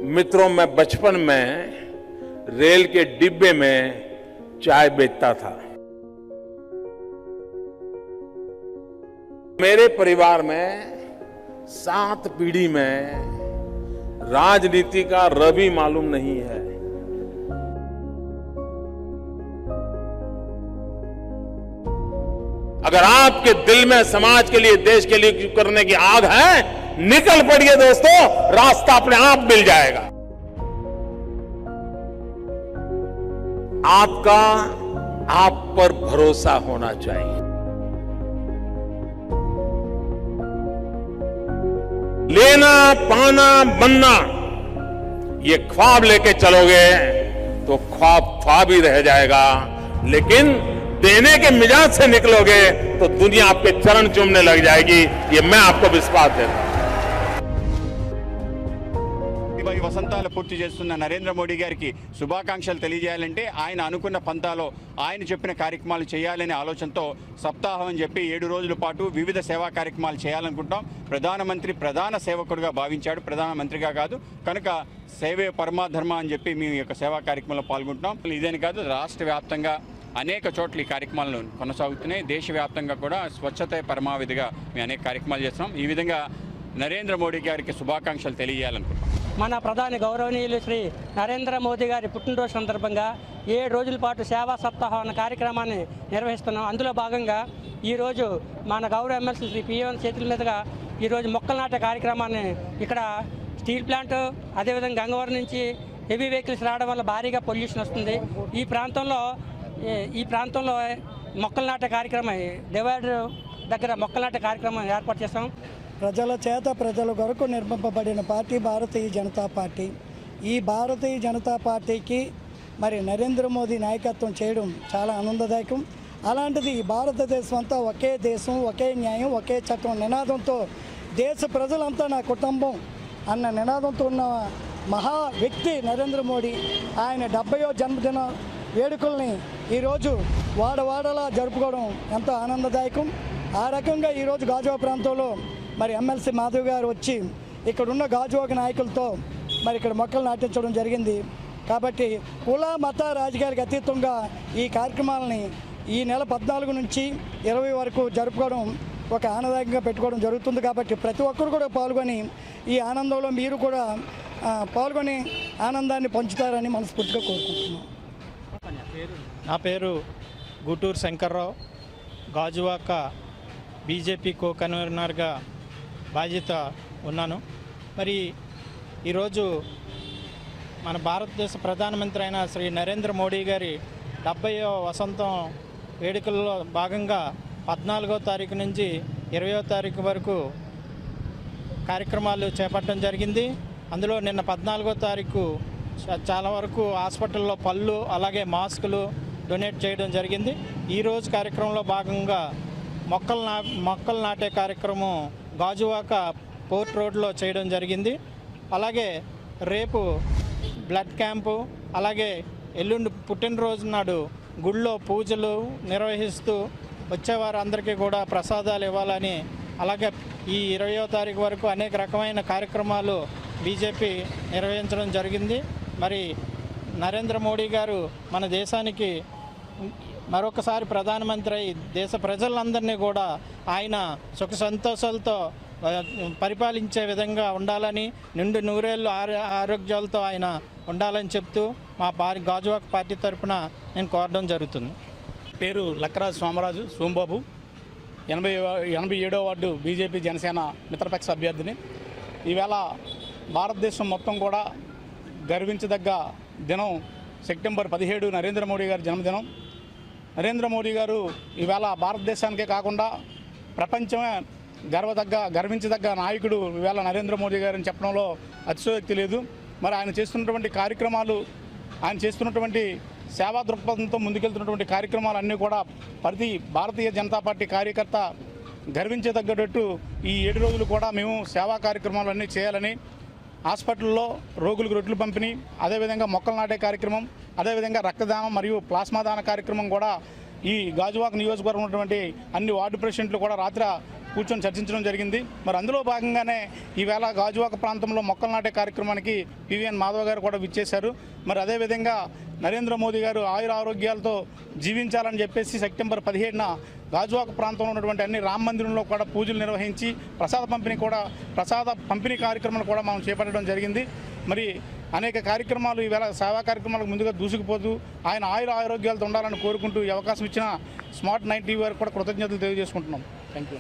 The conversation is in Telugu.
मित्रों, मैं बचपन में रेल के डिब्बे में चाय बेचता था। मेरे परिवार में 7 पीढ़ी में राजनीति का रवि मालूम नहीं है। अगर आपके दिल में समाज के लिए, देश के लिए करने की आग है, निकल पड़िए दोस्तों, रास्ता अपने आप मिल जाएगा। आपका आप पर भरोसा होना चाहिए। लेना, पाना, बनना, ये ख्वाब लेके चलोगे तो ख्वाब ख्वाब ही रह जाएगा, लेकिन देने के मिजाज से निकलोगे तो दुनिया आपके चरण चूमने लग जाएगी। ये मैं आपको विश्वास देता हूं। వసంతాలు పూర్తి చేస్తున్న నరేంద్ర మోడీ గారికి శుభాకాంక్షలు తెలియజేయాలంటే ఆయన అనుకున్న పంతాలో ఆయన చెప్పిన కార్యక్రమాలు చేయాలనే ఆలోచనతో సప్తాహం అని చెప్పి 7 రోజుల పాటు వివిధ సేవా కార్యక్రమాలు చేయాలనుకుంటాం. ప్రధానమంత్రి ప్రధాన సేవకుడిగా భావించాడు, ప్రధానమంత్రిగా కాదు. కనుక సేవే పరమాధర్మ అని చెప్పి మేము ఈ యొక్క సేవా కార్యక్రమంలో పాల్గొంటున్నాం. ఇదేని కాదు, రాష్ట్ర వ్యాప్తంగా అనేక చోట్ల ఈ కార్యక్రమాలు కొనసాగుతున్నాయి. దేశవ్యాప్తంగా కూడా స్వచ్ఛత పరమావధిగా మేము అనేక కార్యక్రమాలు చేస్తున్నాం. ఈ విధంగా నరేంద్ర మోడీ గారికి శుభాకాంక్షలు తెలియజేయాలనుకుంటున్నాం. మన ప్రధాని గౌరవనీయులు శ్రీ నరేంద్ర మోదీ గారి పుట్టినరోజు సందర్భంగా 7 రోజుల పాటు సేవా సప్తాహం అనే కార్యక్రమాన్ని నిర్వహిస్తున్నాం. అందులో భాగంగా ఈరోజు మన గౌరవ ఎమ్మెల్సీ శ్రీ పిఎన్ చేతుల మీదుగా ఈరోజు మొక్కలు నాటే కార్యక్రమాన్ని ఇక్కడ స్టీల్ ప్లాంట్, అదేవిధంగా గంగవరం నుంచి హెవీ వెహికల్స్ రావడం వల్ల భారీగా పొల్యూషన్ వస్తుంది. ఈ ప్రాంతంలో మొక్కలు నాటే కార్యక్రమం, డివైడర్ దగ్గర మొక్కలు నాటే కార్యక్రమం ఏర్పాటు చేస్తాం. ప్రజల చేత ప్రజల కొరకు నిర్మింపబడిన పార్టీ భారతీయ జనతా పార్టీ. ఈ భారతీయ జనతా పార్టీకి మరి నరేంద్ర మోదీ నాయకత్వం చేయడం చాలా ఆనందదాయకం. అలాంటిది ఈ భారతదేశం అంతా ఒకే దేశం, ఒకే న్యాయం, ఒకే చట్టం నినాదంతో దేశ ప్రజలంతా నా కుటుంబం అన్న నినాదంతో ఉన్న మహా వ్యక్తి నరేంద్ర మోడీ. ఆయన 70వ జన్మదిన వేడుకల్ని ఈరోజు వాడవాడలా జరుపుకోవడం ఎంతో ఆనందదాయకం. ఆ రకంగా ఈరోజు గాజువా ప్రాంతంలో మరి ఎమ్మెల్సీ మాధవ్ గారు వచ్చి ఇక్కడున్న గాజువాక నాయకులతో మరి ఇక్కడ మొక్కలు నాటించడం జరిగింది. కాబట్టి కుల మత రాజకీయాలకు అతీతంగా ఈ కార్యక్రమాలని ఈ నెల 14 నుంచి 20 వరకు జరుపుకోవడం ఒక ఆనందంగా పెట్టుకోవడం జరుగుతుంది. కాబట్టి ప్రతి ఒక్కరు కూడా పాల్గొని ఈ ఆనందంలో మీరు కూడా పాల్గొని ఆనందాన్ని పంచుతారని మనస్ఫూర్తిగా కోరుకుంటున్నాం. నా పేరు గుటూరు శంకర్రావు. గాజువాక బీజేపీ కో కన్వీనర్గా బాధ్యత ఉన్నాను. మరి ఈరోజు మన భారతదేశ ప్రధానమంత్రి అయిన శ్రీ నరేంద్ర మోడీ గారి 70వ వసంతం వేడుకల్లో భాగంగా 14వ తారీఖు నుంచి 20వ తారీఖు వరకు కార్యక్రమాలు చేపట్టడం జరిగింది. అందులో నిన్న 14వ తారీఖు చాలా వరకు హాస్పిటల్లో పళ్ళు అలాగే మాస్కులు డొనేట్ చేయడం జరిగింది. ఈరోజు కార్యక్రమంలో భాగంగా మొక్కలు నాటే కార్యక్రమం గాజువాక పోర్ట్ రోడ్లో చేయడం జరిగింది. అలాగే రేపు బ్లడ్ క్యాంపు, అలాగే ఎల్లుండి పుట్టినరోజు నాడు గుళ్ళో పూజలు నిర్వహిస్తూ వచ్చేవారందరికీ కూడా ప్రసాదాలు ఇవ్వాలని, అలాగే ఈ 20వ తారీఖు వరకు అనేక రకమైన కార్యక్రమాలు బీజేపీ నిర్వహించడం జరిగింది. మరి నరేంద్ర మోడీ గారు మన దేశానికి మరొకసారి ప్రధానమంత్రి అయి దేశ ప్రజలందరినీ కూడా ఆయన సుఖ సంతోషాలతో పరిపాలించే విధంగా ఉండాలని, నిండు నూరేళ్ళు ఆరోగ్యాలతో ఆయన ఉండాలని చెప్తూ మా గాజువాక పార్టీ తరఫున నేను కోరడం జరుగుతుంది. పేరు లక్కరాజు సోమరాజు సోంబాబు, 87వ వార్డు బీజేపీ జనసేన మిత్రపక్ష అభ్యర్థిని. ఈవేళ భారతదేశం మొత్తం కూడా గర్వించదగ్గ దినం సెప్టెంబర్ 17 నరేంద్ర మోడీ గారి జన్మదినం. నరేంద్ర మోడీ గారు ఈవేళ భారతదేశానికే కాకుండా ప్రపంచమే గర్వించదగ్గ నాయకుడు ఈవేళ నరేంద్ర మోడీ గారిని చెప్పడంలో అతిశయోక్తి లేదు. మరి ఆయన చేస్తున్నటువంటి కార్యక్రమాలు, ఆయన చేస్తున్నటువంటి సేవా దృక్పథంతో ముందుకెళ్తున్నటువంటి కార్యక్రమాలు అన్నీ కూడా ప్రతి భారతీయ జనతా పార్టీ కార్యకర్త గర్వించదగ్గట్టు ఈ 7 రోజులు కూడా మేము సేవా కార్యక్రమాలు అన్నీ చేయాలని, హాస్పిటల్లో రోగులకు రొట్టెలు పంపిణీ, అదేవిధంగా మొక్కలు నాటే కార్యక్రమం, అదేవిధంగా రక్తదానం మరియు ప్లాస్మా దాన కార్యక్రమం కూడా ఈ గాజువాక నియోజకవర్గం ఉన్నటువంటి అన్ని వార్డు ప్రెసిడెంట్లు కూడా రాత్రి కూర్చొని చర్చించడం జరిగింది. మరి అందులో భాగంగానే ఈవేళ గాజువాక ప్రాంతంలో మొక్కలు నాటే కార్యక్రమానికి పివిఎన్ మాధవ్ గారు కూడా విచ్చేశారు. మరి అదేవిధంగా నరేంద్ర మోదీ గారు ఆయుర ఆరోగ్యాలతో జీవించాలని చెప్పేసి సెప్టెంబర్ 17న గాజువాక ప్రాంతంలో ఉన్నటువంటి అన్ని రామ మందిరంలో కూడా పూజలు నిర్వహించి ప్రసాద పంపిణీ కార్యక్రమాలు కూడా మనం చేపట్టడం జరిగింది. మరి అనేక కార్యక్రమాలు ఈవేళ సేవా కార్యక్రమాలకు ముందుగా దూసుకుపోతూ ఆయన ఆరోగ్యాలతో ఉండాలని కోరుకుంటూ ఈ అవకాశం ఇచ్చిన స్మార్ట్ 9 టీవీ వారికి కూడా కృతజ్ఞతలు తెలియజేసుకుంటున్నాం. Thank you.